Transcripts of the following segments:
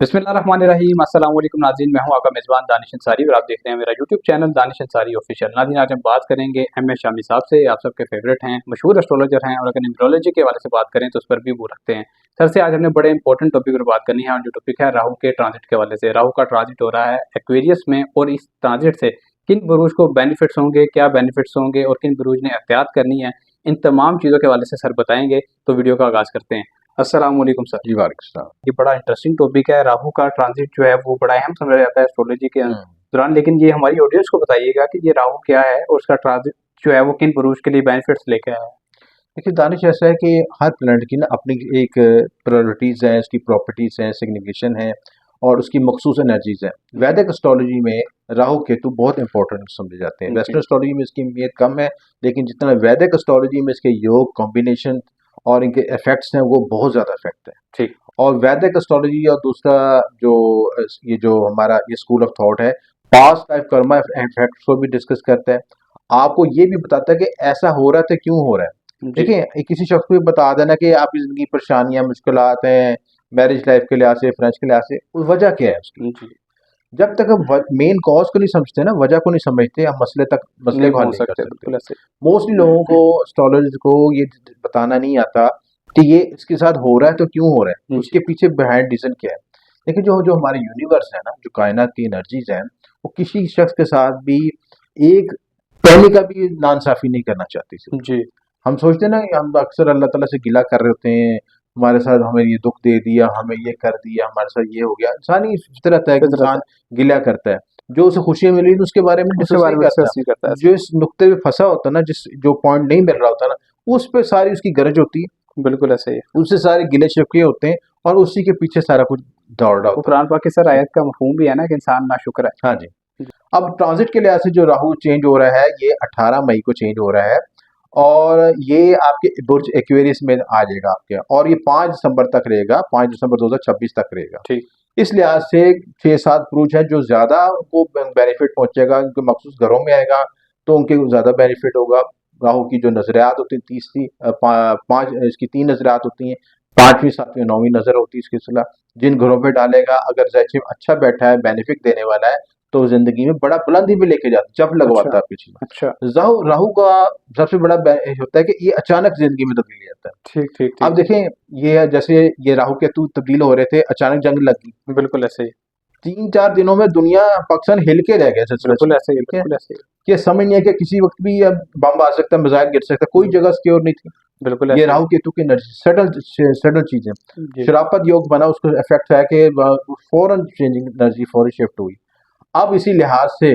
बिस्मिल्लाहिर्रहमानिर्रहीम अस्सलाम वालेकुम नाज़रीन, मैं हूं आपका मेज़बान दानिश अंसारी और आप देख रहे हैं मेरा YouTube channel Danish Ansari official. नाज़रीन, आज हम बात करेंगे एम.एस. शामी साहब से। आप सबके फेवरेट हैं, मशहूर एस्ट्रोलॉजर हैं और अगर न्यूमरोलॉजी के हवाले से बात करें तो उस पर भी वो रखते हैं। सर से आज हमने बड़े इंपॉर्टेंट टॉपिक पर बात करनी है और जो टॉपिक है राहु के ट्रांजिट के हवाले से। राहु का ट्रांजिट हो रहा है एक्वेरियस में और इस ट्रांजिट से किन बुरूज को बेनिफिट्स होंगे, क्या बेनिफिट्स होंगे और किन बुरूज ने एहतियात करनी है, इन तमाम चीज़ों के हवाले से सर बताएंगे। तो वीडियो का आगाज़ करते हैं। अस्सलाम वालेकुम सर। जी, वालेकुम सलाम। ये बड़ा इंटरेस्टिंग टॉपिक है। राहु का ट्रांजिट जो है वो बड़ा अहम समझा जाता है एस्ट्रोलॉजी के हुँ। दौरान, लेकिन ये हमारी ऑडियंस को बताइएगा कि ये राहु क्या है और उसका ट्रांजिट जो है वो किन पुरुष के लिए बेनिफिट्स लेके आया है? देखिए दानिश, ऐसा है कि हर प्लैनेट की ना अपनी एक प्रायोरिटीज़ हैं, इसकी प्रॉपर्टीज़ हैं, सिग्निफिकेशन है और उसकी मखसूस एनर्जीज़ हैं। वैदिक एस्ट्रोलॉजी में राहु केतु बहुत इंपॉर्टेंट समझे जाते हैं। जी, वेस्टर्न एस्ट्रोलॉजी में इसकी अहमियत कम है, लेकिन जितना वैदिक एस्ट्रोलॉजी में इसके योग, कॉम्बिनेशन और इनके इफ़ेक्ट्स हैं, वो बहुत ज़्यादा इफ़ेक्ट है। ठीक। और वैदिक एस्ट्रोलॉजी और दूसरा जो ये जो हमारा ये स्कूल ऑफ थॉट है, पास्ट लाइफ कर्मा इफ़ेक्ट्स को भी डिस्कस करता है। आपको ये भी बताता है कि ऐसा हो रहा है तो क्यों हो रहा है। जी, देखिए, किसी शख्स को भी बता देना कि आपकी ज़िंदगी परेशानियाँ, मुश्किलात हैं, मैरिज लाइफ के लिहाज से, फाइनेंस के लिहाज से, वजह क्या है उसकी? जी। जब तक हम मेन कॉज को नहीं समझते ना, वजह को नहीं समझते, हम मसले नहीं को हल बोल नहीं कर सकते, सकते। बिल्कुल ऐसे। मोस्टली लोगों को, एस्ट्रोलॉजिस्ट को ये बताना नहीं आता कि ये इसके साथ हो रहा है तो क्यों हो रहा है, जी, उसके पीछे बिहाइंड रीजन क्या है। लेकिन जो जो हमारे यूनिवर्स है ना, जो कायनात की एनर्जीज हैं, वो किसी शख्स के साथ भी एक पैनी का भी नाइंसाफी नहीं करना चाहती थी। जी, हम सोचते हैं ना कि हम अक्सर अल्लाह ताला से गिला कर रहे होते हैं, हमारे साथ हमें ये दुख दे दिया, हमें ये कर दिया, हमारे साथ ये हो गया। इंसानी फितरत है कि फितरत है। इंसान गिला करता है। जो उसे खुशियाँ मिली उसके बारे में उसके डिस्कस बारे नहीं में करता। डिस्कस नहीं करता ऐसे। जिस नुक्ते पे फँसा होता है ना, जिस जो पॉइंट नहीं मिल रहा होता ना, उस पे सारी उसकी गरज होती है, बिल्कुल ऐसे ही है। उससे सारे गिले-शिकवे होते हैं और उसी के पीछे सारा कुछ दौड़ रहा वो होता कुरान पाक की सर है। जी, आयत का मफ़हूम भी है ना कि इंसान नाशुक्र है। हाँ जी। जी, अब ट्रांज़िट के लिहाज से जो राहु चेंज हो रहा है, ये 18 मई को चेंज हो रहा है और ये आपके बुर्ज एक्वेरियस में आ जाएगा आपके, और ये 5 दिसंबर तक रहेगा, 5 दिसंबर 2026 तक रहेगा। ठीक। इस लिहाज से 6-7 पुरुष हैं जो ज़्यादा उनको बेनिफिट पहुँचेगा, उनके मखसूस घरों में आएगा, तो उनके ज़्यादा बेनिफिट होगा। राहु की जो नज़रियात होती हैं, तीसरी 5 इसकी 3 नज़रियात होती हैं, 5वीं, 7वीं, 9वीं नज़र होती है इसकी सलाह। जिन घरों पे डालेगा, अगर ज़ैचिम अच्छा बैठा है, बेनिफिट देने वाला है, तो ज़िंदगी में बड़ा बुलंदी भी लेके जाता है, जब अच्छा, लगवाता है पीछे में। अच्छा। राहु राहु का सबसे बड़ा होता है कि ये अचानक ज़िंदगी में तब्दीली आता है। ठीक, ठीक, अब ठीक। देखें, ये जैसे ये राहु केतु तब्दील हो रहे थे, अचानक जंग लग गई। बिल्कुल ऐसे ही। 3-4 दिनों में दुनिया, पाकिस्तान हिल के रह गया सच बिल्कुल में, ऐसे ही, ठीक है? बिल्कुल ऐसे ही। ये समझ नहीं है कि किसी वक़्त भी अब बम आ सकता है, मिसाइल गिर सकता है, कोई जगह सिक्योर नहीं थी। बिल्कुल ये ऐसे ही। राहु केतु की एनर्जी सडन चीज़ें। जी, शराफत योग बना, उसको इफ़ेक्ट है कि फ़ौरन चेंजिंग एनर्जी फ़ौरन शिफ्ट हुई। अब इसी लिहाज से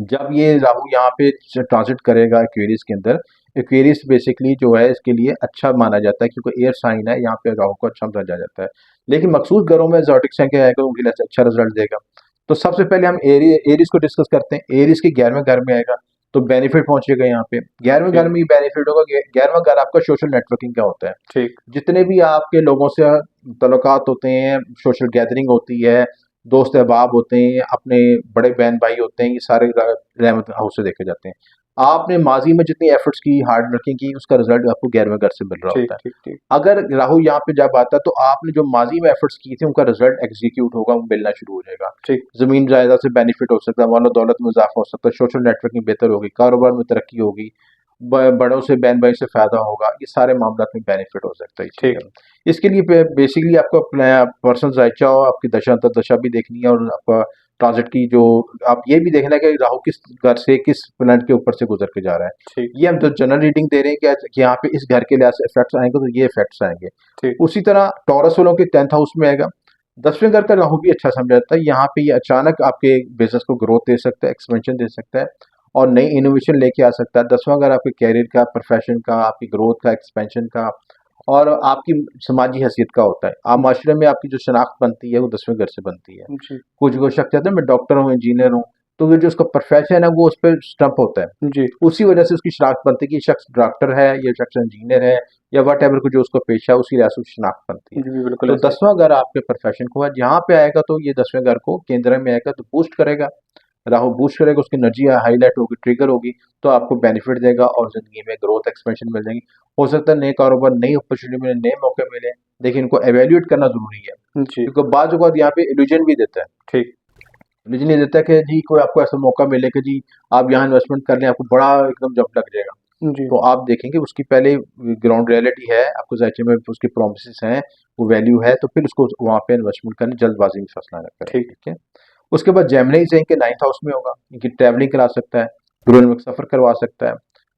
जब ये राहु यहाँ पे ट्रांजिट करेगा एक्वेरियस के अंदर, एक्वेरियस बेसिकली जो है इसके लिए अच्छा माना जाता है क्योंकि एयर साइन है, यहाँ पे राहु को अच्छा समझा जाता है। लेकिन मखसूस घरों में ज़ोडिक साइन क्या आएगा, उनके लिए अच्छा रिजल्ट देगा। तो सबसे पहले हम एरीज को डिस्कस करते हैं। एरीज के 11वें घर में आएगा तो बेनिफिट पहुंचेगा यहाँ पे। 11वें घर ठीक, में ही बेनिफिट होगा। 11वां घर आपका सोशल नेटवर्किंग का होता है। ठीक। जितने भी आपके लोगों से तल्लुकात होते हैं, सोशल गैदरिंग होती है, दोस्त अहबाब होते हैं, अपने बड़े बहन भाई होते हैं, ये सारे रहमत हाउस से देखे जाते हैं। आपने माजी में जितनी एफर्ट्स की, हार्ड वर्किंग की, उसका रिजल्ट आपको 11वें घर से मिल रहा ठीक, होता है। ठीक, ठीक। अगर राहु यहाँ पे जब आता है तो आपने जो माजी में एफर्ट्स की थी उनका रिजल्ट एग्जीक्यूट होगा, वो मिलना शुरू हो जाएगा। ठीक, ज़मीन जायदाद से बेनिफिट हो सकता है, मानो दौलत में इजाफा हो सकता है, सोशल नेटवर्किंग बेहतर होगी, कारोबार में तरक्की होगी, बड़ों से बहन भाई से फ़ायदा होगा, ये सारे मामला में बेनिफिट हो सकता है इस चीज़ ठीक, में। इसके लिए बेसिकली आपको अपना पर्सनल जायचा हो, आपकी दशा अंतर्दशा भी देखनी है और आपका ट्रांजिट की जो आप ये भी देखना है कि राहु किस घर से, किस प्लैनेट के ऊपर से गुजर के जा रहा है। ठीक, ये हम जो जनरल रीडिंग दे रहे हैं कि यहाँ पे इस घर के लिहाज से इफेक्ट्स आएंगे तो ये इफेक्ट्स आएंगे। ठीक। उसी तरह टॉरस वालों के 10th हाउस में आएगा। 10वें घर का राहु भी अच्छा समझा जाता है। यहाँ पे ये अचानक आपके बिजनेस को ग्रोथ दे सकता है, एक्सपेंशन दे सकता है और नई इनोवेशन लेके आ सकता है। 10वां घर आपके कैरियर का, प्रोफेशन का, आपकी ग्रोथ का, एक्सपेंशन का और आपकी समाजी हैसियत का होता है। आप माशरे में आपकी जो शनाख्त बनती है वो 10वें घर से बनती है। जी, कुछ वो शख्स कहते हैं मैं डॉक्टर हूँ, इंजीनियर हूँ, तो ये जो उसका प्रोफेशन है वो उस पर स्टम्प होता है। जी, उसी वजह से उसकी शनाख्त बनती है कि ये शख्स डॉक्टर है, ये शख्स इंजीनियर है या वट एवर को जो उसका पेशा है, उसी लिहाज से उसकी शनाख्त बनती है। जी, बिल्कुल तो ऐसे ही। 10वां घर आपके प्रोफेशन को है, जहाँ पे आएगा तो ये 10वें घर को केंद्र में आएगा तो बूस्ट करेगा। राहु बूस्ट करेगा, उसकी एनर्जी हाईलाइट होगी, ट्रिगर होगी, तो आपको बेनिफिट देगा और ज़िंदगी में ग्रोथ एक्सपेंशन मिल जाएगी। हो सकता है नए कारोबार, नई अपॉर्चुनिटी मिले, नए मौके मिले, लेकिन इनको एवेल्यूएट करना ज़रूरी है, जी। क्योंकि बाज़ औक़ात यहाँ पे इल्यूजन भी देता है। ठीक। इल्यूजन ये देता है कि जी कोई आपको ऐसा मौका मिले कि जी आप यहाँ इन्वेस्टमेंट कर लें, आपको बड़ा एकदम जंप लग जाएगा। जी। तो आप देखेंगे उसकी पहले ग्राउंड रियलिटी है, आपको ज़ाहिर में उसकी प्रॉमिसेस हैं, वो वैल्यू है, तो फिर उसको वहाँ पे इन्वेस्टमेंट करनी, जल्दबाजी में फैसला ना करें, ठीक। ठीक है? उसके बाद जेमिनी से इनके 9th हाउस में होगा, इनकी ट्रैवलिंग करा सकता है, टूर में सफ़र करवा सकता है,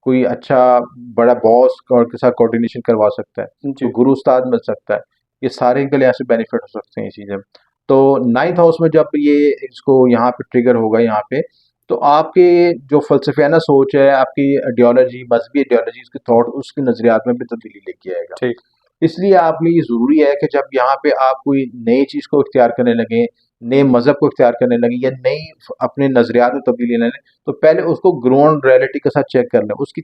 कोई अच्छा बड़ा बॉस और के साथ कोऑर्डिनेशन करवा सकता है, जी। कोई गुरु उस्ताद मिल सकता है, ये सारे इनके लिए ऐसे बेनिफिट हो सकते हैं ये चीज़ें। तो 9th हाउस में जब ये इसको यहाँ पे ट्रिगर होगा यहाँ पे, तो आपके जो फ़लसफ़ियाना सोच है, आपकी आइडियोलॉजी, मज़हबी आइडियोलॉजी, उसके थॉट, उसके नज़रियात में भी तब्दीली लेके आएगा। ठीक। इसलिए आप लिए ये ज़रूरी है कि जब यहाँ पे आप कोई नई चीज़ को इख्तियार करने लगें, नए मज़हब को इख्तियार करने लगें या नई अपने नज़रियात में तब्दीली लाने, तो पहले उसको ग्राउंड रियलिटी के साथ चेक कर लें, उसकी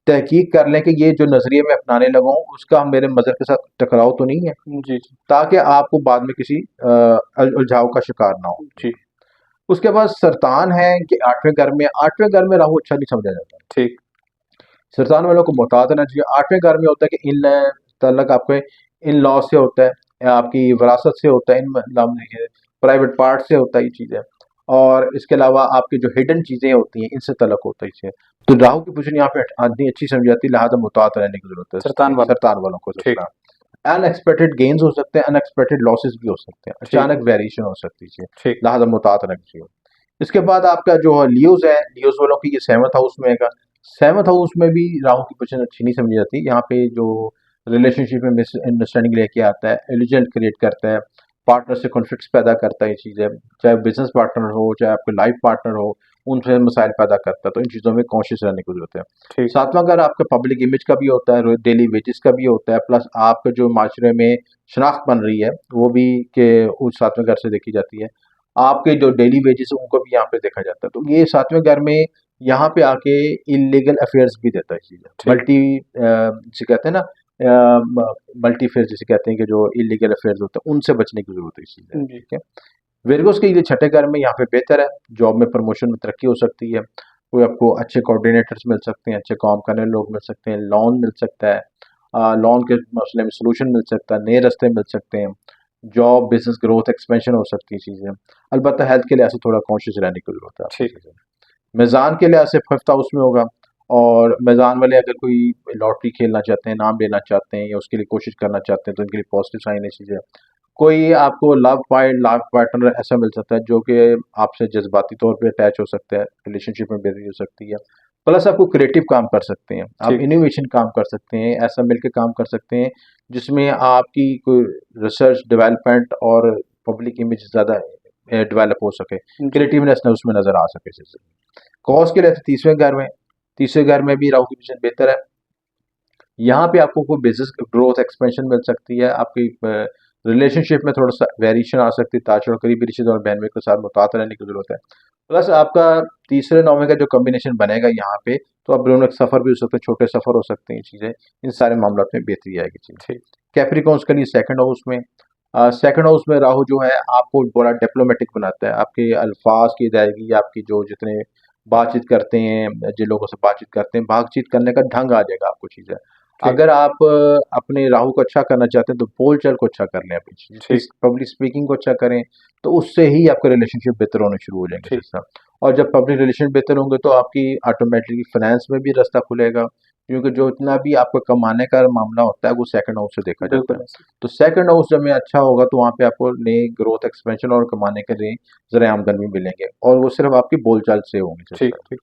तहकीक कर लें कि ये जो नज़रिए मैं अपनाने लगा हूँ, उसका मेरे मज़हब के साथ टकराव तो नहीं है, जी। जी। ताकि आपको बाद में किसी उलझाव का शिकार ना हो। जी। उसके बाद सरतान है कि 8वें घर में, 8वें घर में राहु अच्छा नहीं समझा जाता। ठीक। सरतान वालों को मोहतात रहना चाहिए। 8वें घर में होता है कि इन तल्लक आपके इन लॉ से होता है, या आपकी विरासत से होता है, इन प्राइवेट पार्ट से होता है ये चीज़ें, और इसके अलावा आपकी जो हिडन चीज़ें होती हैं, इनसे तल्लक होता है इससे। तो राहु की पोजीशन यहाँ पे आदमी अच्छी समझी जाती है, लिहाजा मुहतात रहने की ज़रूरत है सरतान वाला। सरतान वालों को। ठीक। अनएक्सपेक्टेड गेन्स हो सकते हैं, अनएक्सपेक्टेड लॉसेस भी हो सकते हैं, ठीक। अचानक वेरिएशन हो सकती है, ठीक। लिहाजा मुहतात रहना चाहिए। इसके बाद आपका जो लियोज़ है, लियोज़ वालों की ये 7th हाउस में आएगा। 7th हाउस में भी राहु की पोजीशन अच्छी नहीं समझी जाती। यहाँ पे जो रिलेशनशिप में मिसअंडरस्टैंडिंग लेके आता है, इल्यूजन क्रिएट करता है, पार्टनर से कॉन्फ्लिक्ट्स पैदा करता है ये चीज़ें, चाहे बिज़नेस पार्टनर हो, चाहे आपके लाइफ पार्टनर हो, उनसे मसाइल पैदा करता है, तो इन चीज़ों में कॉन्शियस रहने की ज़रूरत है। ठीक। 7वां घर आपका पब्लिक इमेज का भी होता है, डेली वेजेस का भी होता है, प्लस आपका जो माशरे में शनाख्त बन रही है, वो भी के उस 7वें घर से देखी जाती है। आपके जो डेली वेजेस हैं, उनको भी यहाँ पे देखा जाता है। तो ये 7वें घर में यहाँ पे आके इल्लीगल अफेयर्स भी देता है चीज़ें। ठीक। जिसे कहते हैं ना मल्टी अफेयर्स जिसे कहते हैं कि जो इल्लीगल अफेयर्स होते हैं, उनसे बचने की ज़रूरत है इस चीज़ में, जी। ठीक है? विर्गोस के लिए 6ठे घर में यहाँ पे बेहतर है, जॉब में प्रमोशन में तरक्की हो सकती है, कोई आपको अच्छे कोऑर्डिनेटर्स मिल सकते हैं, अच्छे काम करने लोग मिल सकते हैं, लोन मिल सकता है, लोन के मसले में सॉल्यूशन मिल सकता है, नए रास्ते मिल सकते हैं, जॉब, बिज़नेस ग्रोथ, एक्सपेंशन हो सकती है चीज़ें। अलबत्ता हेल्थ के लिहाज से थोड़ा कॉन्शियस रहने की ज़रूरत है आपको ठीक। चीज़ें। मीज़ान के लिहाज से 5th हाउस में होगा, और मीज़ान वाले अगर कोई लॉटरी खेलना चाहते हैं, इनाम लेना चाहते हैं या उसके लिए कोशिश करना चाहते हैं, तो इनके लिए पॉजिटिव साइन है चीज़ें। कोई आपको लव पार्टनर ऐसा मिल सकता है जो कि आपसे जज़्बाती तौर पे अटैच हो सकता है, रिलेशनशिप में बेहतरी हो सकती है। प्लस आपको क्रिएटिव काम कर सकते हैं, आप ठीक। इनोवेशन काम कर सकते हैं, ऐसा मिलके काम कर सकते हैं जिसमें आपकी कोई रिसर्च, डेवलपमेंट और पब्लिक इमेज ज़्यादा डेवलप हो सके, जी। क्रिएटिवनेस न उसमें नज़र आ सके जैसे। कॉज़ के लिए 30वें घर में, 30वें घर में भी राहु की पोजीशन बेहतर है। यहाँ पे आपको कोई बिज़नेस ग्रोथ, एक्सपेंशन मिल सकती है, आपकी रिलेशनशिप में थोड़ा-सा वेरिएशन आ सकती है, ताज-और करीबी रिश्तेदार और बहन-भाई के साथ मुतात रहने की ज़रूरत है। प्लस आपका तीसरे 9वें का जो कॉम्बिनेशन बनेगा यहाँ पे, तो आप दोनों एक सफ़र भी हो सकते हैं, छोटे सफ़र हो सकते हैं चीज़ें, इन सारे मामलात में बेहतरी आएगी जी। ठीक। कैप्रिकॉर्न्स के लिए 2nd हाउस में, 2nd हाउस में राहु जो है आपको बड़ा डिप्लोमेटिक बनाता है, आपके अल्फाज की अदायगी, आपकी जो जितने बातचीत करते हैं, जिन लोगों से बातचीत करते हैं, बातचीत करने का ढंग आ जाएगा आपको चीज़ें। ठीक। अगर आप अपने राहु को अच्छा करना चाहते हैं, तो बोल-चाल को अच्छा कर लें अपनी चीज़, ठीक। पब्लिक स्पीकिंग को अच्छा करें, तो उससे ही आपके रिलेशनशिप बेहतर होने शुरू हो जाएंगे ठीक। जैसा। और जब पब्लिक रिलेशन बेहतर होंगे, तो आपकी ऑटोमेटिकली फाइनेंस में भी रास्ता खुलेगा, क्योंकि जो इतना भी आपको कमाने का मामला होता है, वो 2nd हाउस से देखा जाता बिल्कुल है। ऐसे। तो 2nd हाउस जब में अच्छा होगा, तो वहाँ पे आपको नई ग्रोथ, एक्सपेंशन और कमाने के लिए ज़राए आमदन भी मिलेंगे, और वो सिर्फ आपकी बोलचाल से होंगे ठीक। जैसा। ठीक।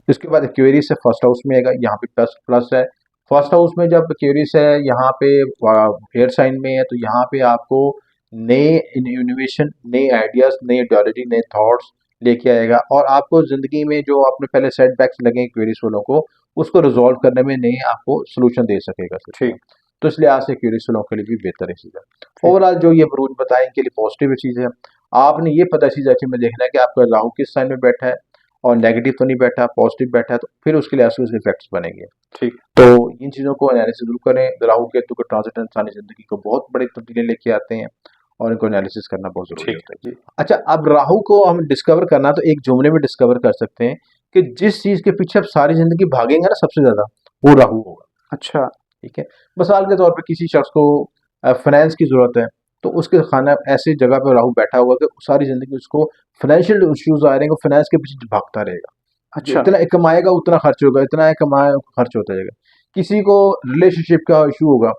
इसके बाद एक्वेरियस से 1st हाउस में आएगा, यहाँ पे प्लस प्लस है। 1st हाउस में जब एक्वेरियस है, यहाँ पे एयर साइन में है, तो यहाँ पे आपको नए इनोवेशन, नए आइडियाज़, नई आइडियोलॉजी, नए थॉट्स लेके आएगा, और आपको ज़िंदगी में जो आपने पहले सेटबैक्स लगे एक्वेरियस वालों को, उसको रिज़ॉल्व करने में नए आपको सॉल्यूशन दे सकेगा सिस्टम। ठीक। तो इस लिहाज से एक्वेरियस वालों के लिए भी बेहतर है चीज़ें। ठीक। ओवरऑल जो ये बुरूज बताए, इनके लिए पॉजिटिव चीज़ है। आपने ये पता चीज़ अच्छे में देखना है कि आपका राहु किस साइन में बैठा है, और नेगेटिव तो नहीं बैठा, पॉजिटिव बैठा है, तो फिर उसके लिए उसके इफेक्ट्स बनेंगे। ठीक। तो इन चीज़ों को एनालिसिस ज़रूर करें। राहु केतु का ट्रांजिट इंसानी ज़िंदगी को बहुत बड़ी तब्दीली लेके आते हैं, और इनको एनालिसिस करना बहुत ज़रूरी ठीक होता है। है जी। अच्छा, अब राहु को हम डिस्कवर करना तो एक जुमले में डिस्कवर कर सकते हैं कि जिस चीज़ के पीछे आप सारी ज़िंदगी भागेंगे ना सबसे ज़्यादा, वो राहु होगा। अच्छा। ठीक है? मिसाल के तौर पे किसी शख्स को फाइनेंस की ज़रूरत है, तो उसके खाना ऐसी जगह पे राहु बैठा हुआ है कि सारी ज़िंदगी उसको फाइनेंशियल इश्यूज़ आ रहे हैं, वो फाइनेंस के पीछे भागता रहेगा। अच्छा। इतना कमाएगा उतना खर्च होगा, इतना कमाएगा खर्च होता जाएगा। किसी को रिलेशनशिप का इशू होगा,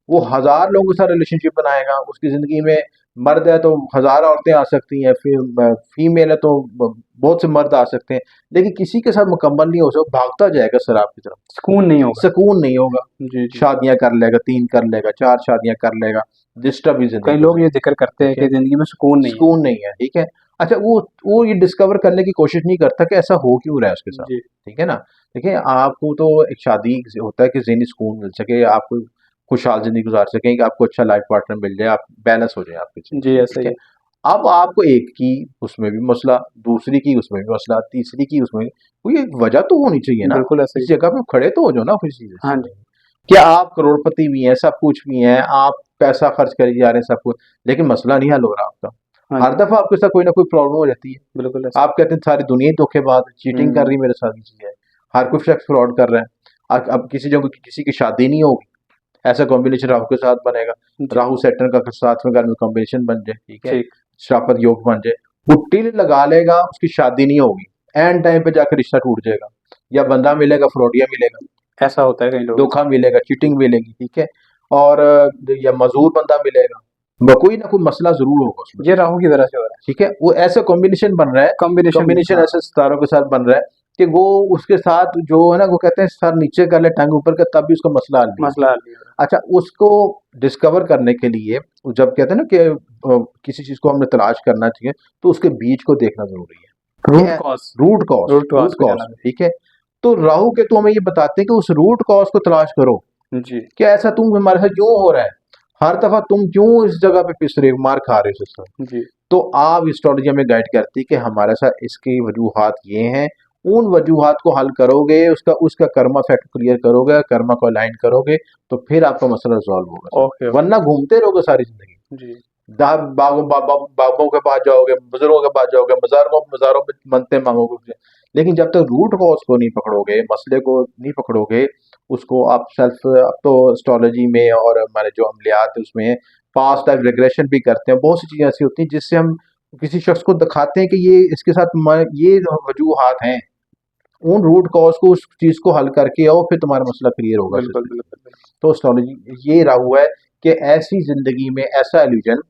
वो हज़ार लोगों के साथ रिलेशनशिप बनाएगा, उसकी ज़िंदगी में मर्द है तो हज़ार औरतें आ सकती हैं, फीमेल है तो बहुत से मर्द आ सकते हैं, लेकिन किसी के साथ मुकम्मल नहीं हो सकता, भागता जाएगा शराब की तरफ। सुकून नहीं होगा। सुकून नहीं होगा, जी, जी। शादियां कर लेगा, 3 कर लेगा, 4 शादियां कर लेगा, डिस्टर्ब ही कई जिंदगी लोग ये ज़िक्र करते हैं ठीक कि है, ज़िंदगी में सुकून नहीं है। सुकून नहीं है। ठीक है, अच्छा वो ये डिस्कवर करने की कोशिश नहीं करता कि ऐसा हो क्यों रहा है उसके साथ। जी। ठीक है ना, देखिए आपको तो एक शादी से होता है कि ज़हनी सुकून मिल सके, आप खुशहाल जिंदगी गुजार सकें, कि आपको अच्छा लाइफ पार्टनर मिल जाए, आप बैलेंस हो जाए आपकी जी, जिंदगी। ऐसा ठीक ही है, है। अब आपको एक की उसमें भी मसला, दूसरी की उसमें भी मसला, तीसरी की उसमें भी, कोई एक वजह तो होनी चाहिए ना, बिल्कुल ऐसा ही इस है। जगह पे खड़े तो हो जाओ ना किसी चीज़ हाँ से। जी। क्या आप करोड़पति भी हैं, सब कुछ भी हैं, आप पैसा खर्च करी जा रहे हैं सब कुछ, लेकिन मसला नहीं हल हो रहा आपका। हाँ हर जी। दफ़ा आपके साथ कोई ना कोई प्रॉब्लम हो जाती है। बिल्कुल ऐसा। आप कहते हैं सारी दुनिया ही धोखेबाज है, चीटिंग कर हुँ। रही है मेरे साथ ये चीज़ है। हर कोई शख्स फ्रॉड कर रहा है। अब किसी जगह किसी की शादी नहीं होगी, ऐसा कॉम्बिनेशन राहु के साथ बनेगा। जी। राहु सैटर्न का साथ में अगर में कॉम्बिनेशन बन जाए, ठीक है, ठीक। श्रापत योग बन जाए, वो टिल लगा लेगा, उसकी शादी नहीं होगी। एंड टाइम पे जाकर रिश्ता टूट जाएगा, या बंदा मिलेगा फ्रॉडिया मिलेगा, ऐसा होता है कई लोगों के धोखा साथ। मिलेगा, चीटिंग मिलेगी। ठीक है, और या मजदूर बंदा मिलेगा, कोई ना कोई मसला जरूर होगा उसमें। ये राहु की वजह से हो रहा है। ठीक है, वो ऐसा कॉम्बिनेशन बन रहा है, कॉम्बिनेशन में कॉम्बिनेशन हाँ। ऐसे सितारों के साथ बन रहा है कि वो उसके साथ जो है ना, वो कहते हैं सर नीचे कर ले टांग ऊपर कर, तब भी उसका मसला हल नहीं होगा। मसला हल नहीं हो रहा अच्छा, उसको डिस्कवर करने के लिए जब कहते हैं ना कि किसी चीज को हमने तलाश करना चाहिए, तो उसके बीज को देखना जरूरी है। है। रूट क्या cause. Root cause, root cause root को कॉज। जाना ठीक है, तो राहु के तो हमें ये बताते हैं कि उस रूट कॉज को तलाश करो है। जी। कि ऐसा तुम हमारे साथ क्यों हो रहा है, हर दफा तुम क्यों इस जगह पे पिस रहे हो, मार खा रहे हो सिस्टम। जी। तो आप एस्ट्रोलॉजी हमें गाइड करती है कि हमारे साथ इसकी वजूहात ये हैं, उन वजूहात को हल करोगे, उसका उसका कर्मा फैक्ट क्लियर करोगे, कर्मा को अलाइन करोगे, तो फिर आपका मसला रिजॉल्व होगा सर। Okay, okay. वरना घूमते रहोगे सारी जिंदगी, जी। बाबों के पास जाओगे, बुजुर्गों के पास जाओगे, मज़ारों मज़ारों में मन्नतें मांगोगे, लेकिन जब तक रूट कॉज को नहीं पकड़ोगे, मसले को नहीं पकड़ोगे, उसको आप सेल्फ, अब तो एस्ट्रोलॉजी में और हमारे जो अमलियात है उसमें पास्ट लाइफ रिग्रेशन भी करते हैं, बहुत सी चीज़ें ऐसी होती हैं जिससे हम किसी शख्स को दिखाते हैं कि ये इसके साथ ये वजूहात हैं, उन रूट कॉज को, उस चीज़ को हल करके आओ, फिर तुम्हारा मसला क्लियर होगा बिल्कुल, सिस्टम। बिल्कुल, बिल्कुल। तो एस्ट्रोलॉजी ये राहु है कि ऐसी जिंदगी में ऐसा एल्यूजन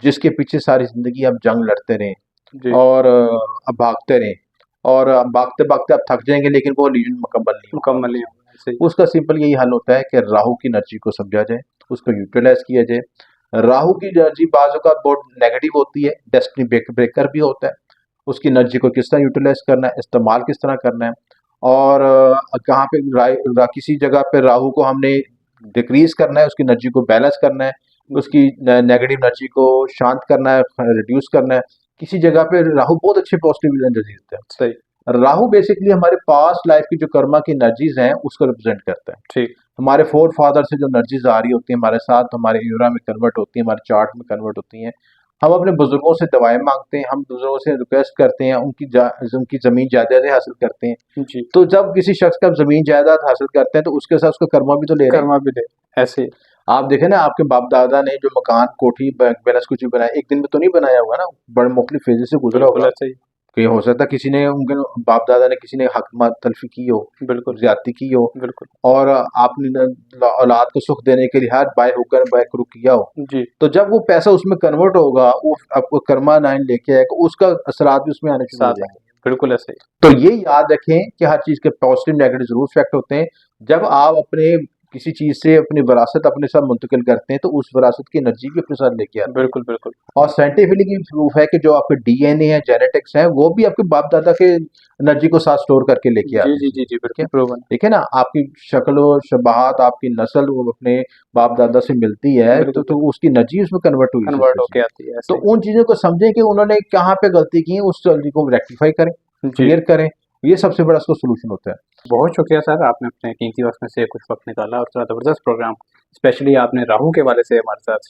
जिसके पीछे सारी जिंदगी हम जंग लड़ते रहें, जी। और अब भागते रहें, और भागते भागते अब थक जाएंगे, लेकिन वो एल्यूजन मुकम्मल नहीं होगा मुकम्मल आपके नहीं साथ। होगा। ऐसे ही। उसका सिंपल यही हल होता है कि राहु की एनर्जी को समझा जाए, उसको यूटिलाइज किया जाए। राहु की एनर्जी बाज़ औक़ात बहुत नेगेटिव होती है, डेस्टिनी ब्रेकर भी होता है। उसकी एनर्जी को किस तरह यूटिलाइज करना है, इस्तेमाल किस तरह करना है, और कहाँ पे किसी जगह पे राहु को हमने डिक्रीज करना है, उसकी एनर्जी को बैलेंस करना है, उसकी नेगेटिव एनर्जी को शांत करना है, रिड्यूस करना है। किसी जगह पे राहु बहुत अच्छे पॉजिटिव एनर्जी देता सही। है। राहु बेसिकली हमारे पास्ट लाइफ की जो कर्मा की एनर्जीज हैं उसको रिप्रेजेंट करता है। ठीक। हमारे फोर फादर से जो एनर्जीज आ रही होती हैं हमारे साथ, हमारे यूरा में कन्वर्ट होती हैं, हमारे चार्ट में कन्वर्ट होती हैं। हम अपने बुजुर्गों से दवाएं मांगते हैं, हम बुजुर्गों से रिक्वेस्ट करते हैं, उनकी ज़मीन जायदादें हासिल करते हैं। जी। तो जब किसी शख्स का ज़मीन जायदाद हासिल करते हैं तो उसके साथ उसका कर्मा भी तो ले रहे हैं। कर्मा भी दे। ऐसे ही। आप देखें ना, आपके बाप दादा ने जो मकान, कोठी, बैंक बैलेंस कुछ भी बनाया, एक दिन में तो नहीं बनाया होगा ना, बड़े मुख्तलिफ फेजेस से गुजरा बिल्कुल होगा। ऐसे ही। कि हो सकता है किसी ने, उनके बाप दादा ने किसी ने हक माल तलफी की हो, बिल्कुल, ज्यादती की हो, बिल्कुल। और आपने औलाद को सुख देने के लिए हर बाय होकर बाय क्रू किया हो, जी। तो जब वो पैसा उसमें कन्वर्ट होगा, वो आपको कर्मा नाइन लेके आएगा, उसका असरात भी उसमें आने शुरू हो साथ जाएंगे। आएँगे। बिल्कुल ऐसे ही। तो ये याद रखें कि हर चीज़ के पॉजिटिव नेगेटिव ज़रूर इफेक्ट होते हैं। जब आप अपने किसी चीज़ से अपनी विरासत अपने साथ मुंतकिल करते हैं, तो उस विरासत की एनर्जी भी अपने साथ लेके आते हैं। बिल्कुल, बिल्कुल। और साइंटिफिकली प्रूफ है कि जो आपके डीएनए है, जेनेटिक्स है, वो भी आपके बाप दादा के एनर्जी को साथ स्टोर करके लेके जी, आते जी, हैं। जी, जी, ठीक है, बिल्कुल प्रूवन है। ठीक है ना, आपकी शक्ल व शबाहत, आपकी नस्ल वो अपने बाप दादा से मिलती है, बिल्कुल, तो बिल्कुल। उसकी एनर्जी उसमें कन्वर्ट हुई कन्वर्ट होके है। आती है तो ऐसे ही। उन चीज़ों को समझें कि उन्होंने कहाँ पे गलती की है, उस गलती को रेक्टिफाई करें, जी। क्लियर करें। ये सबसे बड़ा उसका सोल्यूशन होता है। बहुत शुक्रिया सर, आपने अपने कीमती वक़्त में से कुछ वक़्त निकाला और इतना ज़बरदस्त प्रोग्राम स्पेशली आपने राहु के वाले से हमारे साथ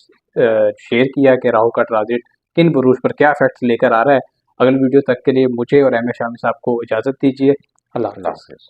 शेयर किया कि राहु का ट्रांजिट किन बुरूज पर क्या इफेक्ट्स लेकर आ रहा है। अगली वीडियो तक के लिए मुझे और एम ए शामी साहब को इजाज़त दीजिए। अल्लाह अल्लाह हाफ़िज़। हाफ़िज़।